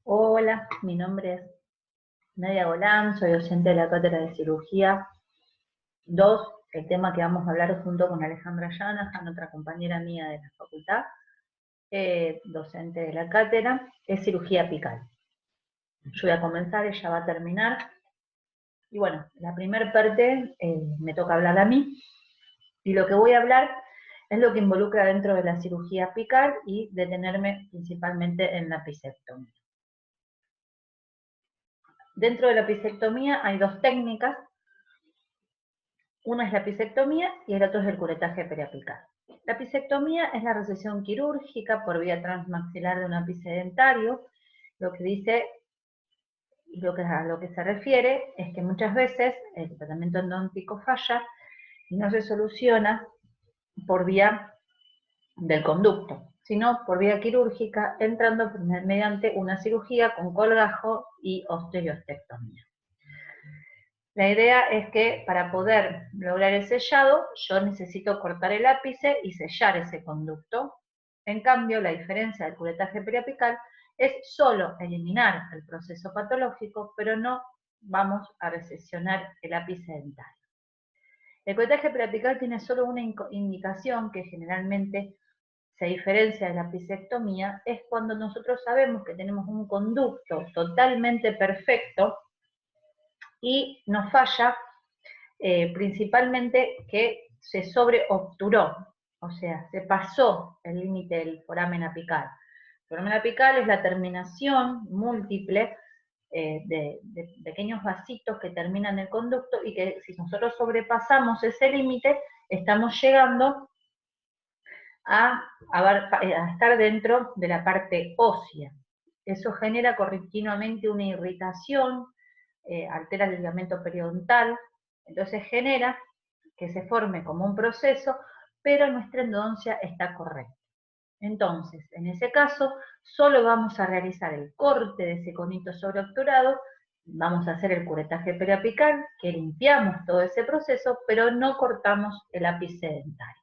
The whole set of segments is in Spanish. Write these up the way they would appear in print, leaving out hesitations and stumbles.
Hola, mi nombre es Nadia Golán, soy docente de la Cátedra de Cirugía 2. El tema que vamos a hablar junto con Alejandra Yanahan, otra compañera mía de la facultad, docente de la cátedra, es cirugía apical. Yo voy a comenzar, ella va a terminar. Y bueno, la primera parte me toca hablar a mí, y lo que voy a hablar es lo que involucra dentro de la cirugía apical y detenerme principalmente en la apicectomía. Dentro de la apicectomía hay dos técnicas. Una es la apicectomía y el otro es el curetaje periapical. La apicectomía es la resección quirúrgica por vía transmaxilar de un ápice dentario. Lo que dice y a lo que se refiere es que muchas veces el tratamiento endodóntico falla y no se soluciona por vía del conducto, sino por vía quirúrgica, entrando mediante una cirugía con colgajo y osteoostectomía. La idea es que para poder lograr el sellado, yo necesito cortar el ápice y sellar ese conducto. En cambio, la diferencia del curetaje periapical es solo eliminar el proceso patológico, pero no vamos a reseccionar el ápice dentario. El curetaje periapical tiene solo una indicación que generalmente se diferencia de la apicectomía, es cuando nosotros sabemos que tenemos un conducto totalmente perfecto y nos falla principalmente que se sobreobturó, o sea, se pasó el límite del foramen apical. El foramen apical es la terminación múltiple de pequeños vasitos que terminan el conducto y que si nosotros sobrepasamos ese límite, estamos llegando a estar dentro de la parte ósea. Eso genera continuamente una irritación, altera el ligamento periodontal, entonces genera que se forme como un proceso, pero nuestra endodoncia está correcta. Entonces, en ese caso, solo vamos a realizar el corte de ese conito sobreobturado, vamos a hacer el curetaje periapical, que limpiamos todo ese proceso, pero no cortamos el ápice dentario.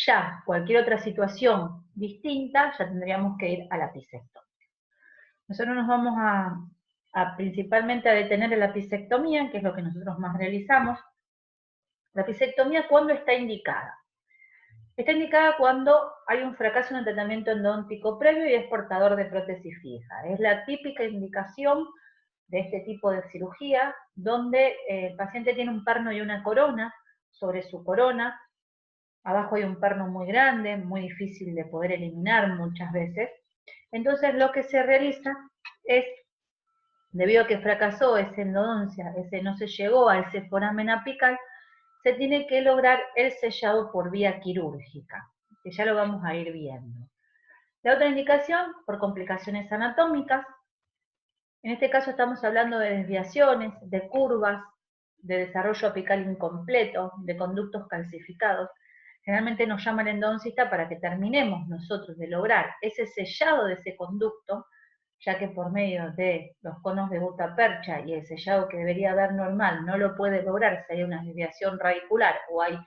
Ya cualquier otra situación distinta, ya tendríamos que ir a la apicectomía. Nosotros nos vamos principalmente a detener en la apicectomía, que es lo que nosotros más realizamos. La apicectomía, ¿cuándo está indicada? Está indicada cuando hay un fracaso en el tratamiento endodóntico previo y es portador de prótesis fija. Es la típica indicación de este tipo de cirugía, donde el paciente tiene un perno y una corona. Sobre su corona, abajo hay un perno muy grande, muy difícil de poder eliminar muchas veces. Entonces lo que se realiza es, debido a que fracasó esa endodoncia, no se llegó a ese foramen apical, se tiene que lograr el sellado por vía quirúrgica, que ya lo vamos a ir viendo. La otra indicación, por complicaciones anatómicas. En este caso estamos hablando de desviaciones, de curvas, de desarrollo apical incompleto, de conductos calcificados. Generalmente nos llama el endodoncista para que terminemos nosotros de lograr ese sellado de ese conducto, ya que por medio de los conos de gutta-percha y el sellado que debería haber normal no lo puede lograr si hay una desviación radicular o hay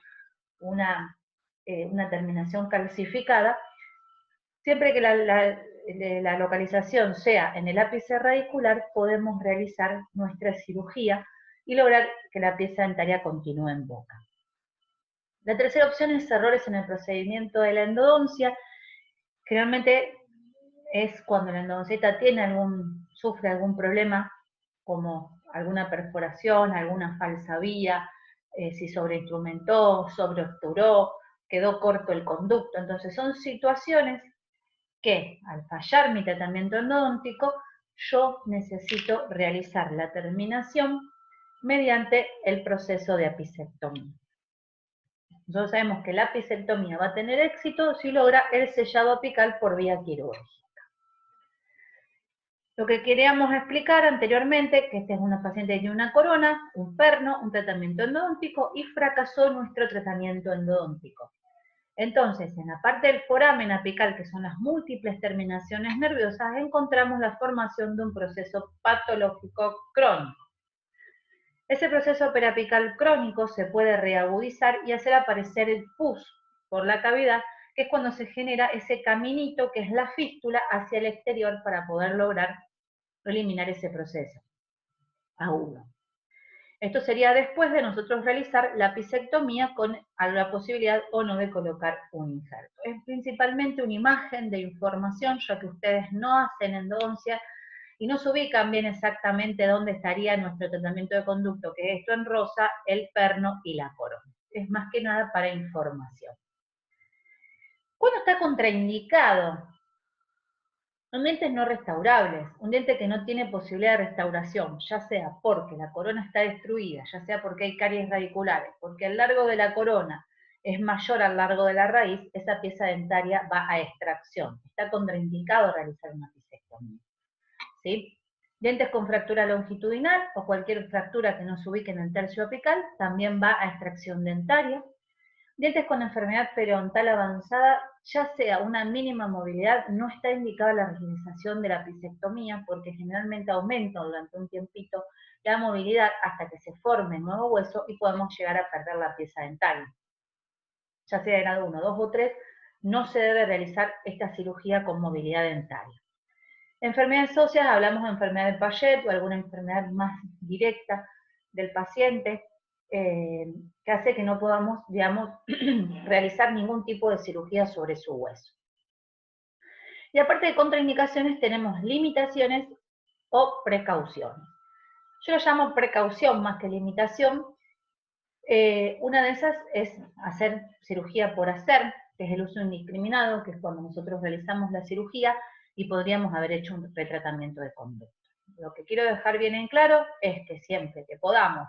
una terminación calcificada. Siempre que la localización sea en el ápice radicular, podemos realizar nuestra cirugía y lograr que la pieza dentaria continúe en boca. La tercera opción es errores en el procedimiento de la endodoncia. Generalmente es cuando la endodoncista sufre algún problema, como alguna perforación, alguna falsa vía, si sobreinstrumentó, sobreobturó, quedó corto el conducto. Entonces son situaciones que al fallar mi tratamiento endodóntico, yo necesito realizar la terminación mediante el proceso de apicectomía. Nosotros sabemos que la apicectomía va a tener éxito si logra el sellado apical por vía quirúrgica. Lo que queríamos explicar anteriormente, que esta es una paciente que tiene una corona, un perno, un tratamiento endodóntico y fracasó nuestro tratamiento endodóntico. Entonces, en la parte del foramen apical, que son las múltiples terminaciones nerviosas, encontramos la formación de un proceso patológico crónico. Ese proceso periapical crónico se puede reagudizar y hacer aparecer el pus por la cavidad que es cuando se genera ese caminito que es la fístula hacia el exterior para poder lograr eliminar ese proceso agudo. Esto sería después de nosotros realizar la apicectomía con la posibilidad o no de colocar un injerto. Es principalmente una imagen de información, ya que ustedes no hacen endodoncia y no se ubican bien exactamente dónde estaría nuestro tratamiento de conducto, que es esto en rosa, el perno y la corona. Es más que nada para información. ¿Cuándo está contraindicado? Son dientes no restaurables, un diente que no tiene posibilidad de restauración, ya sea porque la corona está destruida, ya sea porque hay caries radiculares, porque el largo de la corona es mayor al largo de la raíz, esa pieza dentaria va a extracción. Está contraindicado realizar una apicectomía. ¿Sí? Dientes con fractura longitudinal o cualquier fractura que no se ubique en el tercio apical también va a extracción dentaria. Dientes con enfermedad periodontal avanzada, ya sea una mínima movilidad, no está indicada la realización de la apicectomía porque generalmente aumenta durante un tiempito la movilidad hasta que se forme nuevo hueso y podemos llegar a perder la pieza dentaria. Ya sea de grado 1, 2 o 3, no se debe realizar esta cirugía con movilidad dentaria. Enfermedades óseas, hablamos de enfermedad de Payet o alguna enfermedad más directa del paciente, que hace que no podamos, digamos, realizar ningún tipo de cirugía sobre su hueso. Y aparte de contraindicaciones, tenemos limitaciones o precauciones. Yo lo llamo precaución más que limitación. Una de esas es hacer cirugía por hacer, que es el uso indiscriminado, que es cuando nosotros realizamos la cirugía y podríamos haber hecho un retratamiento de conducto. Lo que quiero dejar bien en claro es que siempre que podamos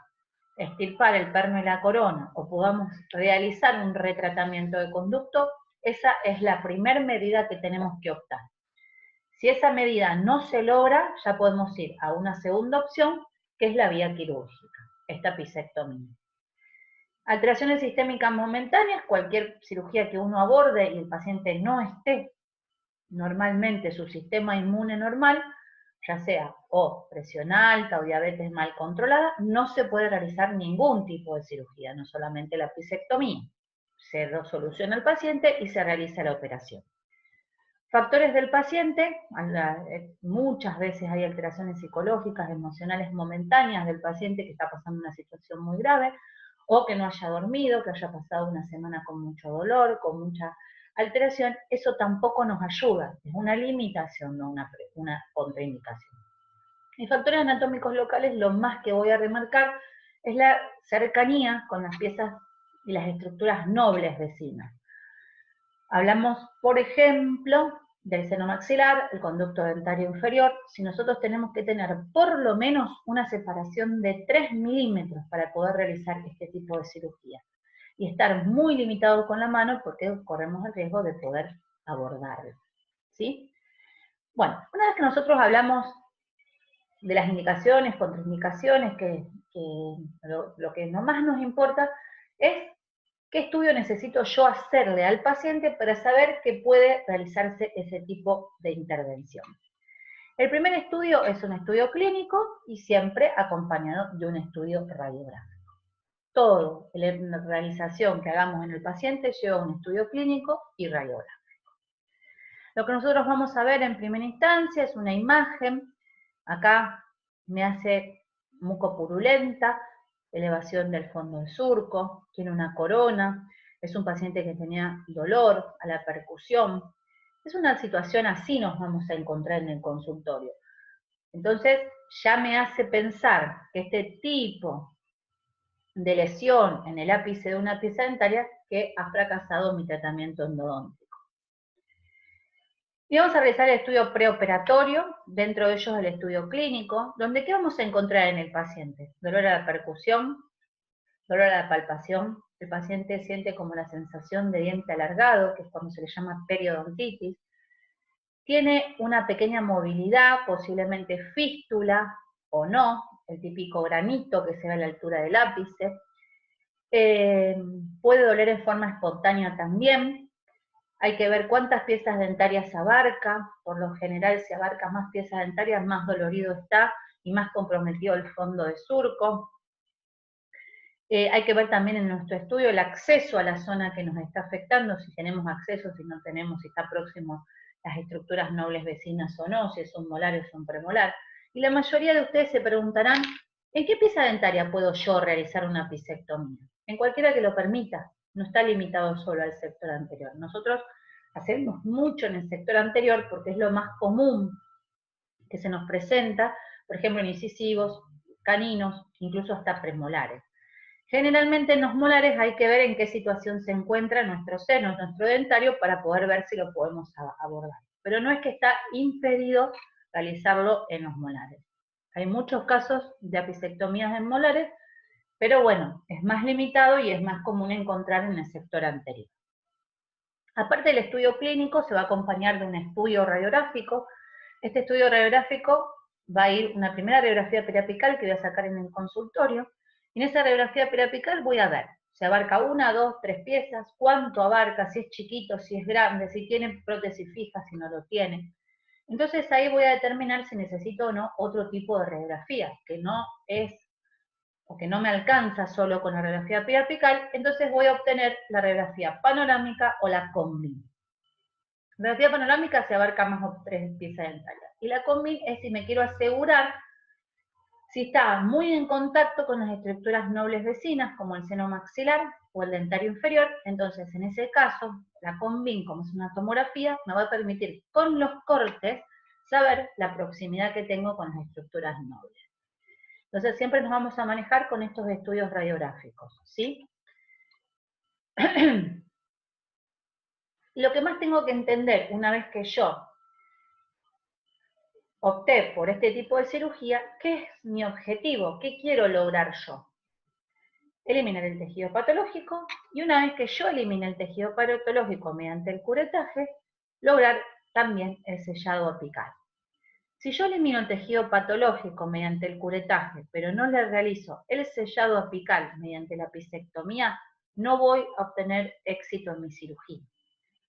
extirpar el perno y la corona o podamos realizar un retratamiento de conducto, esa es la primera medida que tenemos que optar. Si esa medida no se logra, ya podemos ir a una segunda opción, que es la vía quirúrgica, esta apicectomía. Alteraciones sistémicas momentáneas, cualquier cirugía que uno aborde y el paciente no esté normalmente su sistema inmune normal, ya sea o presión alta o diabetes mal controlada, no se puede realizar ningún tipo de cirugía, no solamente la apicectomía. Se soluciona el paciente y se realiza la operación. Factores del paciente, muchas veces hay alteraciones psicológicas, emocionales momentáneas del paciente que está pasando una situación muy grave, o que no haya dormido, que haya pasado una semana con mucho dolor, con mucha alteración, eso tampoco nos ayuda, es una limitación, no una contraindicación. Y factores anatómicos locales, lo más que voy a remarcar es la cercanía con las piezas y las estructuras nobles vecinas. Hablamos, por ejemplo, del seno maxilar, el conducto dentario inferior. Si nosotros tenemos que tener por lo menos una separación de 3 milímetros para poder realizar este tipo de cirugía. Y estar muy limitados con la mano porque corremos el riesgo de poder abordarlo. ¿Sí? Bueno, una vez que nosotros hablamos de las indicaciones, contraindicaciones, lo que más nos importa es qué estudio necesito yo hacerle al paciente para saber que puede realizarse ese tipo de intervención. El primer estudio es un estudio clínico y siempre acompañado de un estudio radiográfico. Todo la realización que hagamos en el paciente lleva un estudio clínico y radiográfico. Lo que nosotros vamos a ver en primera instancia es una imagen. Acá me hace mucopurulenta, elevación del fondo del surco, tiene una corona, es un paciente que tenía dolor a la percusión. Es una situación así nos vamos a encontrar en el consultorio. Entonces ya me hace pensar que este tipo de lesión en el ápice de una pieza dentaria que ha fracasado mi tratamiento endodóntico. Y vamos a realizar el estudio preoperatorio, dentro de ellos el estudio clínico, donde ¿qué vamos a encontrar en el paciente? Dolor a la percusión, dolor a la palpación, el paciente siente como la sensación de diente alargado, que es cuando se le llama periodontitis, tiene una pequeña movilidad, posiblemente fístula o no, el típico granito que se ve a la altura del ápice, puede doler en forma espontánea también. Hay que ver cuántas piezas dentarias abarca, por lo general si abarca más piezas dentarias más dolorido está y más comprometido el fondo de surco. Hay que ver también en nuestro estudio el acceso a la zona que nos está afectando, si tenemos acceso, si no tenemos, si está próximo las estructuras nobles vecinas o no, si es un molar o es un premolar. Y la mayoría de ustedes se preguntarán, ¿en qué pieza dentaria puedo yo realizar una apicectomía? En cualquiera que lo permita, no está limitado solo al sector anterior. Nosotros hacemos mucho en el sector anterior porque es lo más común que se nos presenta, por ejemplo en incisivos, caninos, incluso hasta premolares. Generalmente en los molares hay que ver en qué situación se encuentra nuestro seno, nuestro dentario, para poder ver si lo podemos abordar. Pero no es que está impedido realizarlo en los molares. Hay muchos casos de apicectomías en molares, pero bueno, es más limitado y es más común encontrar en el sector anterior. Aparte del estudio clínico, se va a acompañar de un estudio radiográfico. Este estudio radiográfico va a ir una primera radiografía periapical que voy a sacar en el consultorio. En esa radiografía periapical voy a ver, si abarca 1, 2, 3 piezas, cuánto abarca, si es chiquito, si es grande, si tiene prótesis fija, si no lo tiene. Entonces ahí voy a determinar si necesito o no otro tipo de radiografía, que no es, o que no me alcanza solo con la radiografía periapical, entonces voy a obtener la radiografía panorámica o la combi. La radiografía panorámica se abarca más o 3 piezas dentarias. Y la combi es si me quiero asegurar si está muy en contacto con las estructuras nobles vecinas, como el seno maxilar o el dentario inferior, entonces en ese caso, la combin, como es una tomografía, me va a permitir con los cortes saber la proximidad que tengo con las estructuras nobles. Entonces siempre nos vamos a manejar con estos estudios radiográficos, ¿sí? Lo que más tengo que entender una vez que yo opté por este tipo de cirugía, ¿qué es mi objetivo? ¿Qué quiero lograr yo? Eliminar el tejido patológico, y una vez que yo elimine el tejido patológico mediante el curetaje, lograr también el sellado apical. Si yo elimino el tejido patológico mediante el curetaje, pero no le realizo el sellado apical mediante la apicectomía, no voy a obtener éxito en mi cirugía.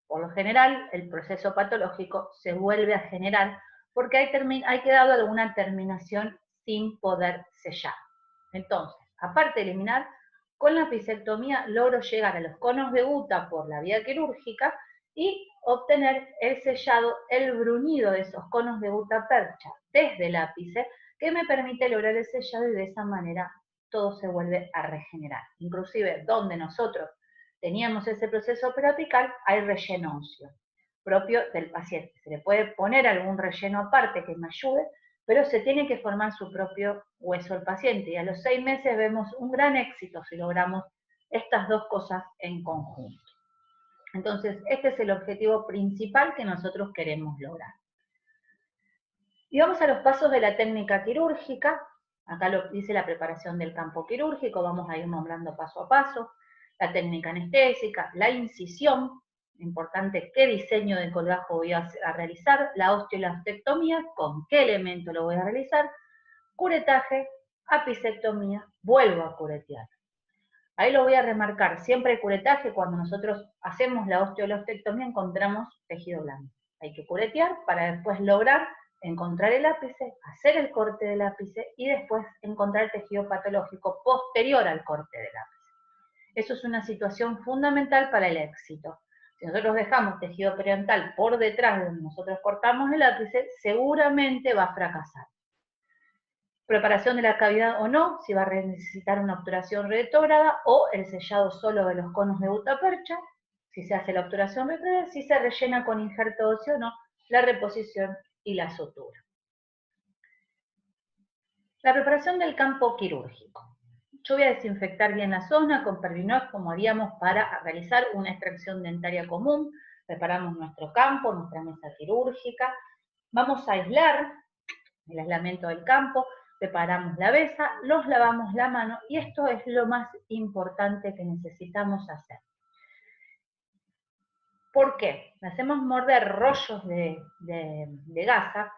Por lo general, el proceso patológico se vuelve a generar porque hay quedado alguna terminación sin poder sellar. Entonces, aparte de eliminar, con la apicectomía logro llegar a los conos de guta por la vía quirúrgica y obtener el sellado, el bruñido de esos conos de guta percha desde el ápice, que me permite lograr el sellado y de esa manera todo se vuelve a regenerar. Inclusive donde nosotros teníamos ese proceso periapical, hay relleno óseo propio del paciente. Se le puede poner algún relleno aparte que me ayude, pero se tiene que formar su propio hueso al paciente. Y a los 6 meses vemos un gran éxito si logramos estas dos cosas en conjunto. Entonces, este es el objetivo principal que nosotros queremos lograr. Y vamos a los pasos de la técnica quirúrgica. Acá lo dice la preparación del campo quirúrgico, vamos a ir nombrando paso a paso. La técnica anestésica, la incisión, importante qué diseño de colgajo voy a realizar, la osteoblastectomía, con qué elemento lo voy a realizar, curetaje, apicectomía, vuelvo a curetear. Ahí lo voy a remarcar, siempre el curetaje, cuando nosotros hacemos la osteoblastectomía encontramos tejido blando. Hay que curetear para después lograr encontrar el ápice, hacer el corte del ápice y después encontrar el tejido patológico posterior al corte del ápice. Eso es una situación fundamental para el éxito. Si nosotros dejamos tejido periodontal por detrás de donde nosotros cortamos el ápice, seguramente va a fracasar. Preparación de la cavidad o no, si va a necesitar una obturación retrógrada o el sellado solo de los conos de gutapercha, si se hace la obturación retrógrada, si se rellena con injerto óseo o no, la reposición y la sutura. La preparación del campo quirúrgico. Yo voy a desinfectar bien la zona con Pervinox como haríamos para realizar una extracción dentaria común. Preparamos nuestro campo, nuestra mesa quirúrgica. Vamos a aislar el aislamiento del campo, preparamos la besa, nos lavamos la mano y esto es lo más importante que necesitamos hacer. ¿Por qué? Hacemos morder rollos de gasa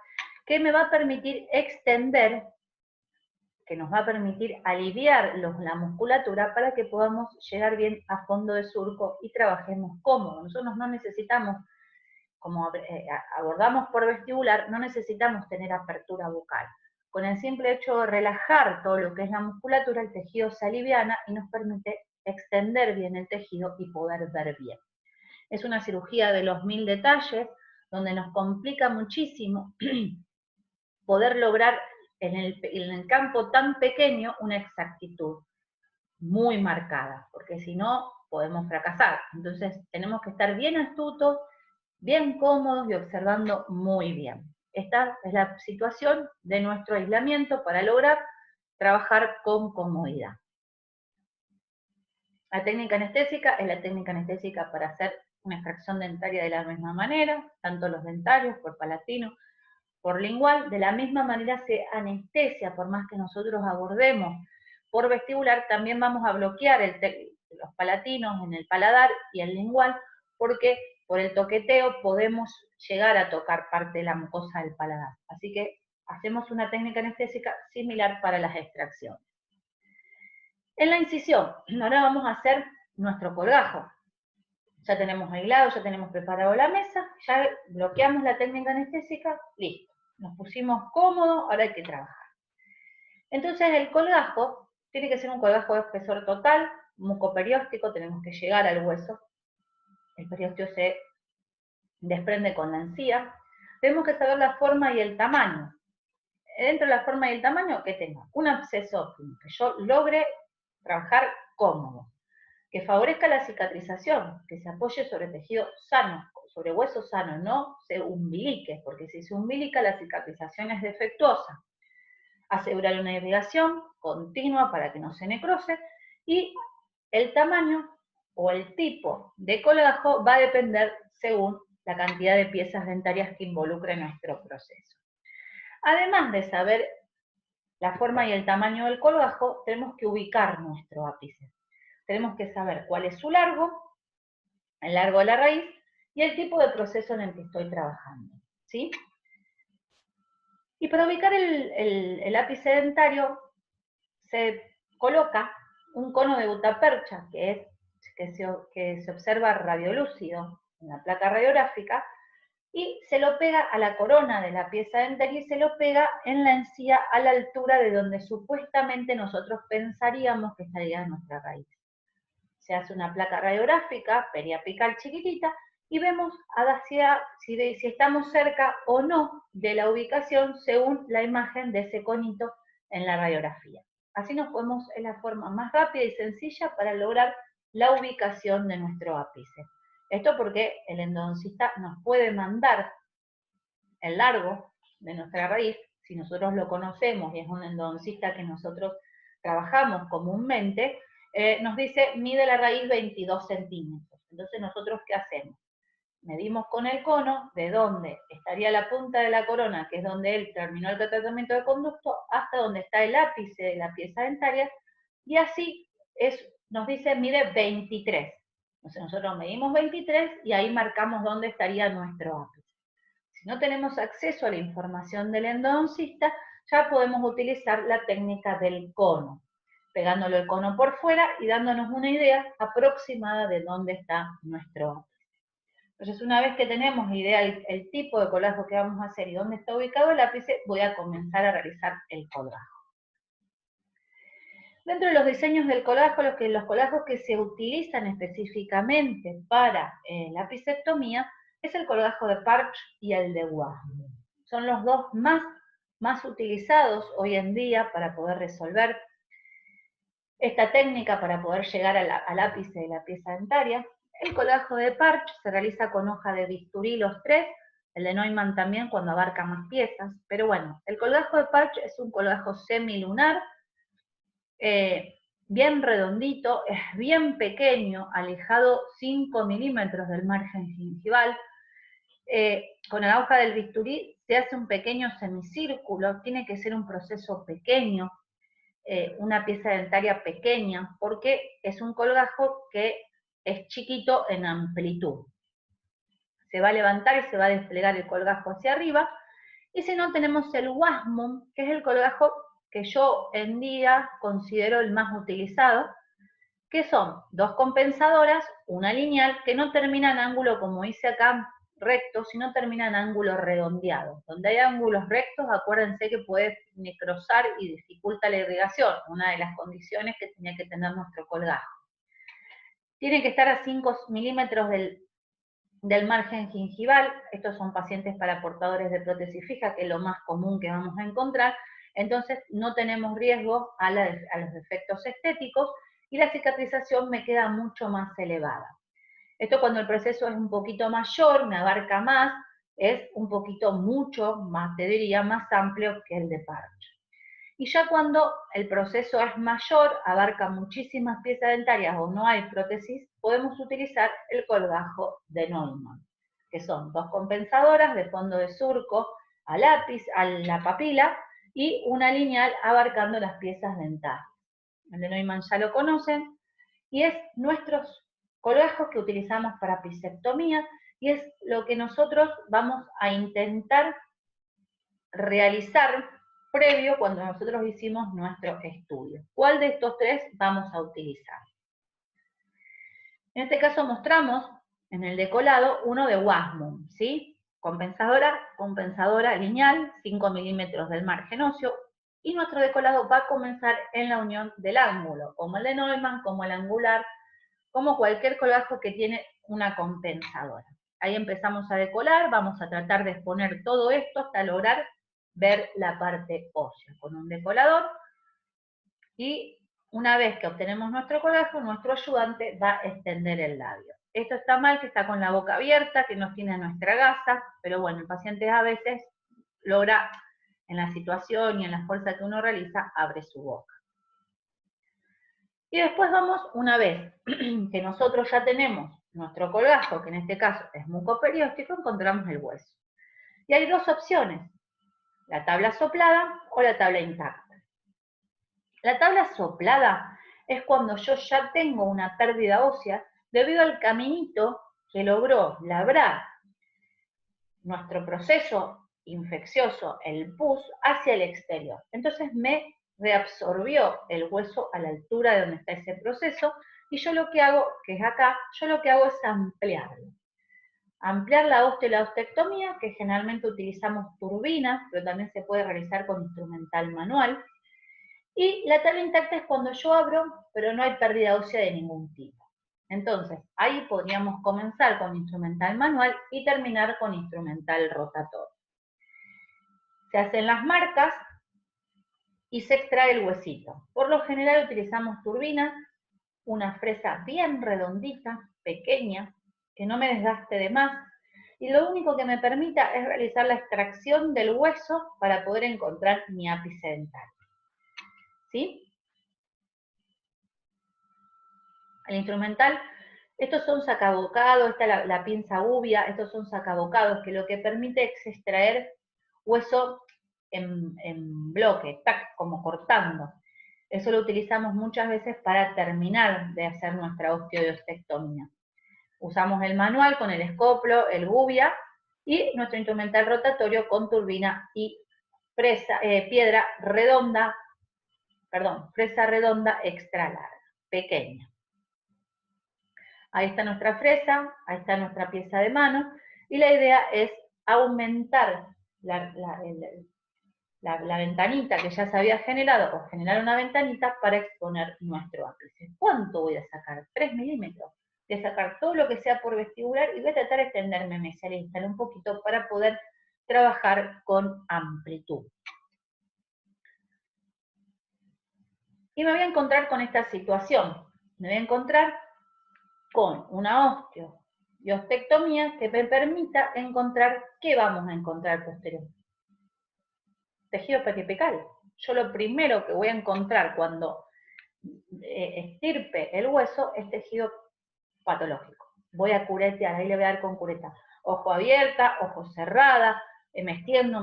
que me va a permitir extender, que nos va a permitir aliviar la musculatura para que podamos llegar bien a fondo de surco y trabajemos cómodo. Nosotros no necesitamos, como abordamos por vestibular, no necesitamos tener apertura bucal. con el simple hecho de relajar todo lo que es la musculatura, el tejido se aliviana y nos permite extender bien el tejido y poder ver bien. Es una cirugía de los 1000 detalles, donde nos complica muchísimo poder lograr en el campo tan pequeño una exactitud muy marcada, porque si no podemos fracasar. Entonces tenemos que estar bien astutos, bien cómodos y observando muy bien. Esta es la situación de nuestro aislamiento para lograr trabajar con comodidad. La técnica anestésica es la técnica anestésica para hacer una extracción dentaria de la misma manera, tanto los dentarios, por palatino, por lingual, de la misma manera se anestesia, por más que nosotros abordemos por vestibular, también vamos a bloquear los palatinos en el paladar y el lingual, porque por el toqueteo podemos llegar a tocar parte de la mucosa del paladar. Así que hacemos una técnica anestésica similar para las extracciones. En la incisión, ahora vamos a hacer nuestro colgajo. Ya tenemos aislado, ya tenemos preparado la mesa, ya bloqueamos la técnica anestésica, listo. Nos pusimos cómodos, ahora hay que trabajar. Entonces el colgajo tiene que ser un colgajo de espesor total, mucoperióstico, tenemos que llegar al hueso. El periósteo se desprende con la encía. Tenemos que saber la forma y el tamaño. Dentro de la forma y el tamaño, que tenga un absceso óptimo, que yo logre trabajar cómodo, que favorezca la cicatrización, que se apoye sobre tejido sano, sobre hueso sano, no se umbilique, porque si se umbilica la cicatrización es defectuosa. Asegurar una irrigación continua para que no se necrose, y el tamaño o el tipo de colgajo va a depender según la cantidad de piezas dentarias que involucre nuestro proceso. Además de saber la forma y el tamaño del colgajo, tenemos que ubicar nuestro ápice. Tenemos que saber cuál es su largo, el largo de la raíz, y el tipo de proceso en el que estoy trabajando, ¿sí? Y para ubicar el ápice dentario, se coloca un cono de gutapercha, que se observa radiolúcido en la placa radiográfica, y se lo pega a la corona de la pieza dentaria y se lo pega en la encía a la altura de donde supuestamente nosotros pensaríamos que estaría nuestra raíz. Se hace una placa radiográfica periapical chiquitita y vemos si estamos cerca o no de la ubicación según la imagen de ese conito en la radiografía. Así es la forma más rápida y sencilla para lograr la ubicación de nuestro ápice. Esto porque el endodoncista nos puede mandar el largo de nuestra raíz, si nosotros lo conocemos y es un endodoncista que nosotros trabajamos comúnmente, nos dice, mide la raíz 22 centímetros. Entonces, ¿nosotros qué hacemos? Medimos con el cono de dónde estaría la punta de la corona, que es donde él terminó el tratamiento de conducto, hasta donde está el ápice de la pieza dentaria, y así nos dice, mide 23. Entonces, nosotros medimos 23 y ahí marcamos dónde estaría nuestro ápice. Si no tenemos acceso a la información del endodoncista, ya podemos utilizar la técnica del cono, pegándole el cono por fuera y dándonos una idea aproximada de dónde está nuestro ápice. Entonces, una vez que tenemos idea el tipo de colgajo que vamos a hacer y dónde está ubicado el ápice, voy a comenzar a realizar el colgajo. Dentro de los diseños del colgajo, los colgajos que se utilizan específicamente para la apicectomía es el colgajo de Parch y el de Wahmo. Son los dos más utilizados hoy en día para poder resolver esta técnica, para poder llegar al ápice de la pieza dentaria. El colgajo de Parch se realiza con hoja de bisturí los tres, el de Neumann también cuando abarca más piezas, pero bueno, el colgajo de Parch es un colgajo semilunar, bien redondito, es bien pequeño, alejado 5 milímetros del margen gingival. Con la hoja del bisturí se hace un pequeño semicírculo, tiene que ser un proceso pequeño, una pieza dentaria pequeña, porque es un colgajo que es chiquito en amplitud. Se va a levantar y se va a desplegar el colgajo hacia arriba, y si no tenemos el Wahmo, que es el colgajo que yo en día considero el más utilizado, que son dos compensadoras, una lineal, que no termina en ángulo como hice acá rectos, sino termina en ángulos redondeados. Donde hay ángulos rectos, acuérdense que puede necrosar y dificulta la irrigación, una de las condiciones que tenía que tener nuestro colgajo. Tiene que estar a 5 milímetros del margen gingival. Estos son pacientes para portadores de prótesis fija, que es lo más común que vamos a encontrar. Entonces no tenemos riesgo a los defectos estéticos y la cicatrización me queda mucho más elevada. Esto cuando el proceso es un poquito mayor, me abarca más, es un poquito mucho más, te diría, más amplio que el de parche. Y ya cuando el proceso es mayor, abarca muchísimas piezas dentarias o no hay prótesis, podemos utilizar el colgajo de Neumann, que son 2 compensadoras de fondo de surco a lápiz, a la papila, y una lineal abarcando las piezas dentarias. El de Neumann ya lo conocen, y es nuestros colgajos que utilizamos para pisectomía, y es lo que nosotros vamos a intentar realizar previo cuando nosotros hicimos nuestro estudio. ¿Cuál de estos 3 vamos a utilizar? En este caso mostramos en el decolado uno de Wasmund, ¿sí? Compensadora lineal, 5 milímetros del margen óseo, y nuestro decolado va a comenzar en la unión del ángulo, como el de Neumann, como el angular, como cualquier colgajo que tiene una compensadora. Ahí empezamos a decolar, vamos a tratar de exponer todo esto hasta lograr ver la parte ósea con un decolador, y una vez que obtenemos nuestro colgajo, nuestro ayudante va a extender el labio. Esto está mal, que está con la boca abierta, que no tiene nuestra gasa, pero bueno, el paciente a veces logra, en la situación y en la fuerza que uno realiza, abre su boca. Y después vamos, una vez que nosotros ya tenemos nuestro colgajo, que en este caso es mucoperióstico, encontramos el hueso. Y hay 2 opciones, la tabla soplada o la tabla intacta. La tabla soplada es cuando yo ya tengo una pérdida ósea debido al caminito que logró labrar nuestro proceso infeccioso, el pus, hacia el exterior. Entonces me reabsorbió el hueso a la altura de donde está ese proceso, y yo lo que hago, que es acá, yo lo que hago es ampliarlo. Ampliar la ostectomía, que generalmente utilizamos turbinas, pero también se puede realizar con instrumental manual. Y la tabla intacta es cuando yo abro, pero no hay pérdida ósea de ningún tipo. Entonces, ahí podríamos comenzar con instrumental manual y terminar con instrumental rotatorio. Se hacen las marcas y se extrae el huesito. Por lo general utilizamos turbinas, una fresa bien redondita, pequeña, que no me desgaste de más, y lo único que me permita es realizar la extracción del hueso para poder encontrar mi ápice dental. ¿Sí? El instrumental, estos son sacabocados, esta es la pinza ubia, estos son sacabocados, que lo que permite es extraer hueso en bloque, tac, como cortando. Eso lo utilizamos muchas veces para terminar de hacer nuestra osteoostectomía. Usamos el manual con el escoplo, el gubia, y nuestro instrumental rotatorio con turbina y fresa redonda extra larga, pequeña. Ahí está nuestra fresa, ahí está nuestra pieza de mano, y la idea es aumentar la ventanita que ya se había generado, o generar una ventanita para exponer nuestro ápice. ¿Cuánto voy a sacar? 3 milímetros. Voy a sacar todo lo que sea por vestibular y voy a tratar de extenderme mesial un poquito para poder trabajar con amplitud. Y me voy a encontrar con esta situación. Me voy a encontrar con una osteoostectomía que me permita encontrar, ¿qué vamos a encontrar posterior? Tejido periapical. Yo lo primero que voy a encontrar cuando estirpe el hueso es tejido patológico. Voy a curetear, ahí le voy a dar con cureta. Ojo abierta, ojo cerrada, me extiendo,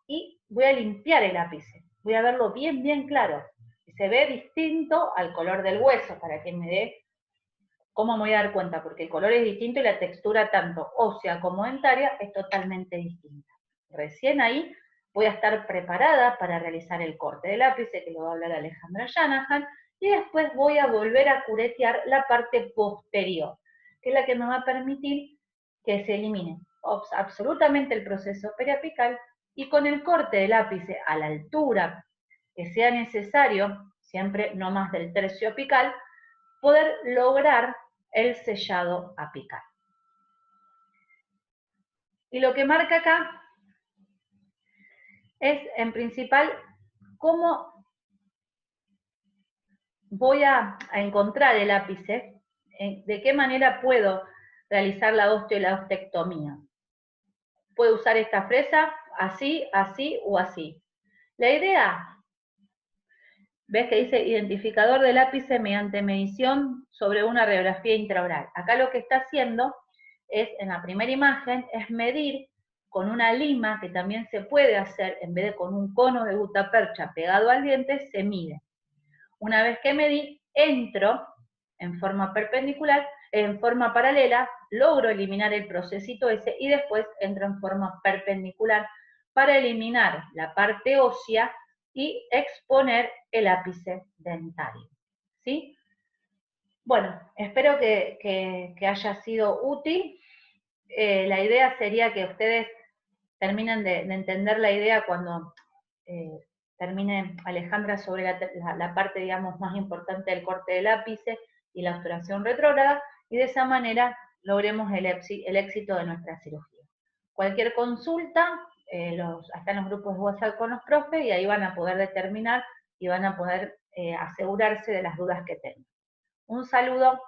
y voy a limpiar el ápice. Voy a verlo bien, bien claro. Se ve distinto al color del hueso, para que me dé cómo me voy a dar cuenta, porque el color es distinto y la textura tanto ósea como dentaria es totalmente distinta. Recién ahí voy a estar preparada para realizar el corte del ápice, que lo va a hablar Alejandra Shanahan, y después voy a volver a curetear la parte posterior, que es la que me va a permitir que se elimine absolutamente el proceso periapical y con el corte del ápice a la altura que sea necesario, siempre no más del tercio apical, poder lograr el sellado apical. Y lo que marca acá es, en principal, cómo voy a encontrar el ápice, de qué manera puedo realizar la osteo y la ostectomía. Puedo usar esta fresa así, así o así. La idea, ves que dice identificador del ápice mediante medición sobre una radiografía intraoral. Acá lo que está haciendo es, en la primera imagen, es medir con una lima, que también se puede hacer, en vez de con un cono de gutapercha pegado al diente, se mide. Una vez que medí, entro en forma perpendicular, en forma paralela, logro eliminar el procesito ese y después entro en forma perpendicular para eliminar la parte ósea y exponer el ápice dentario. ¿Sí? Bueno, espero que haya sido útil. La idea sería que ustedes terminen de entender la idea cuando termine Alejandra sobre la parte, digamos, más importante del corte del ápice y la obturación retrógrada, y de esa manera logremos el éxito de nuestra cirugía. Cualquier consulta, están los grupos de WhatsApp con los profes, y ahí van a poder determinar y van a poder asegurarse de las dudas que tengan. Un saludo.